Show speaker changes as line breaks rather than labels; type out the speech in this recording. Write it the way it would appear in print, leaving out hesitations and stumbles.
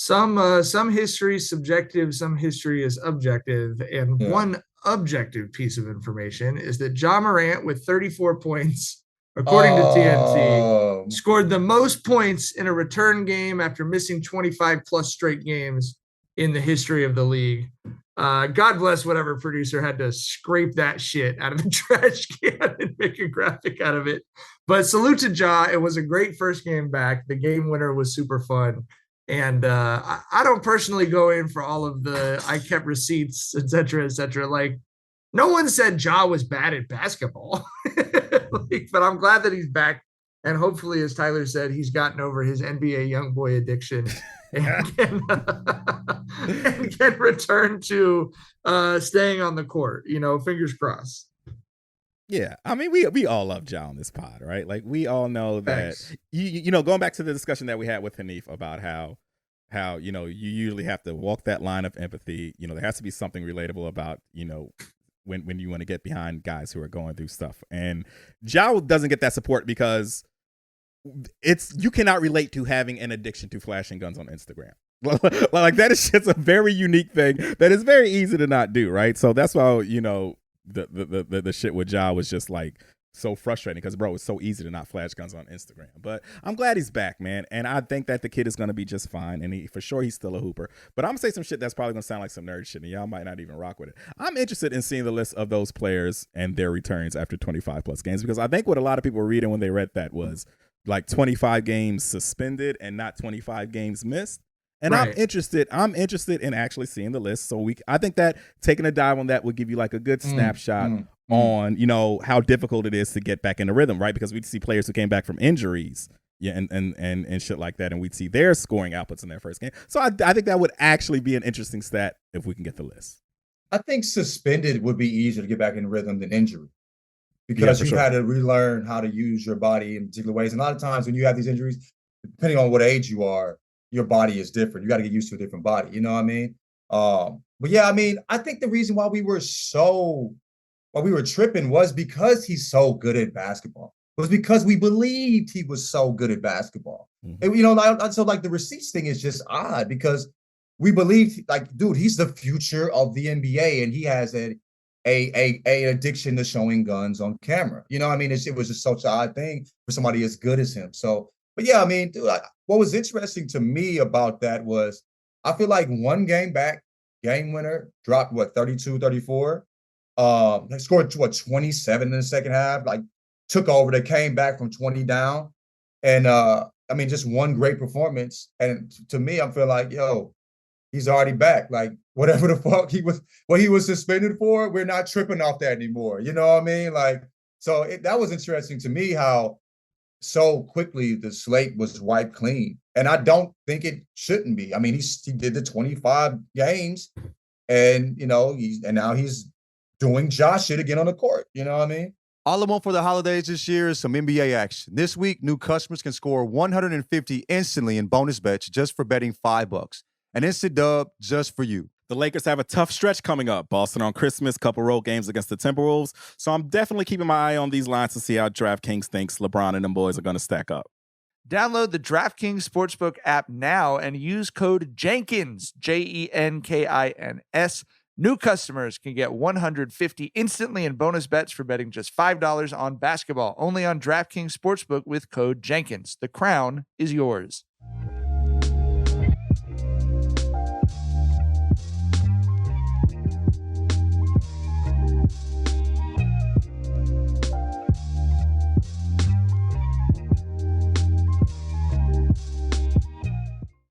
some history is subjective, some history is objective, and
Yeah.
one objective piece of information is that Ja Morant with 34 points, according to TNT,
Um,
scored the most points in a return game after missing 25 plus straight games in the history of the league. God bless whatever producer had to scrape that shit out of the trash can and make a graphic out of it. But salute to Ja. It was a great first game back. The game winner was super fun. And I don't personally go in for all of the I kept receipts, et cetera, et cetera. Like, no one said Ja was bad at basketball. Like, but I'm glad that he's back. And hopefully, as Tyler said, he's gotten over his NBA young boy addiction and and can return to staying on the court. Fingers crossed.
Yeah, I mean, we all love Ja on this pod, right? Like, we all know that
Thanks.
going back to the discussion that we had with Hanif about how you usually have to walk that line of empathy. There has to be something relatable about when you want to get behind guys who are going through stuff, and Ja doesn't get that support because you cannot relate to having an addiction to flashing guns on Instagram. Like, that is just a very unique thing that is very easy to not do, right? So that's why the shit with Ja was just like so frustrating because, bro, it's so easy to not flash guns on Instagram. But I'm glad he's back, man, and I think that the kid is going to be just fine, and for sure he's still a hooper. But I'm going to say some shit that's probably going to sound like some nerd shit, and y'all might not even rock with it. I'm interested in seeing the list of those players and their returns after 25 plus games, because I think what a lot of people were reading when they read that was like 25 games suspended and not 25 games missed. And right. I'm interested in actually seeing the list. So I think that taking a dive on that would give you like a good snapshot on, how difficult it is to get back in the rhythm, right? Because we'd see players who came back from injuries, yeah, and shit like that, and we'd see their scoring outputs in their first game. So I think that would actually be an interesting stat if we can get the list.
I think suspended would be easier to get back in rhythm than injury, because you had to relearn how to use your body in particular ways. And a lot of times when you have these injuries, depending on what age you are, your body is different. You got to get used to a different body. You know what I mean? But yeah, I mean, I think the reason why we were tripping was because he's so good at basketball. It was because we believed he was so good at basketball. Mm-hmm. And, so like the receipts thing is just odd because we believed, like, dude, he's the future of the NBA, and he has an addiction to showing guns on camera. You know what I mean? It was just such an odd thing for somebody as good as him. So, but yeah, I mean, dude, what was interesting to me about that was I feel like one game back, game winner, dropped 32, 34. They scored 27 in the second half, like took over. They came back from 20 down. And I mean, just one great performance. And to me, I feel like, yo, he's already back. Like, whatever the fuck what he was suspended for, we're not tripping off that anymore. You know what I mean? Like, so that was interesting to me how so quickly the slate was wiped clean. And I don't think it shouldn't be. I mean, he did the 25 games, and now he's doing Josh shit again on the court. You know what I mean?
All I want for the holidays this year is some NBA action. This week, new customers can score 150 instantly in bonus bets just for betting $5. An instant dub just for you.
The Lakers have a tough stretch coming up. Boston on Christmas, couple road games against the Timberwolves. So I'm definitely keeping my eye on these lines to see how DraftKings thinks LeBron and them boys are going to stack up.
Download the DraftKings Sportsbook app now and use code Jenkins, Jenkins. New customers can get 150 instantly in bonus bets for betting just $5 on basketball. Only on DraftKings Sportsbook with code Jenkins. The crown is yours.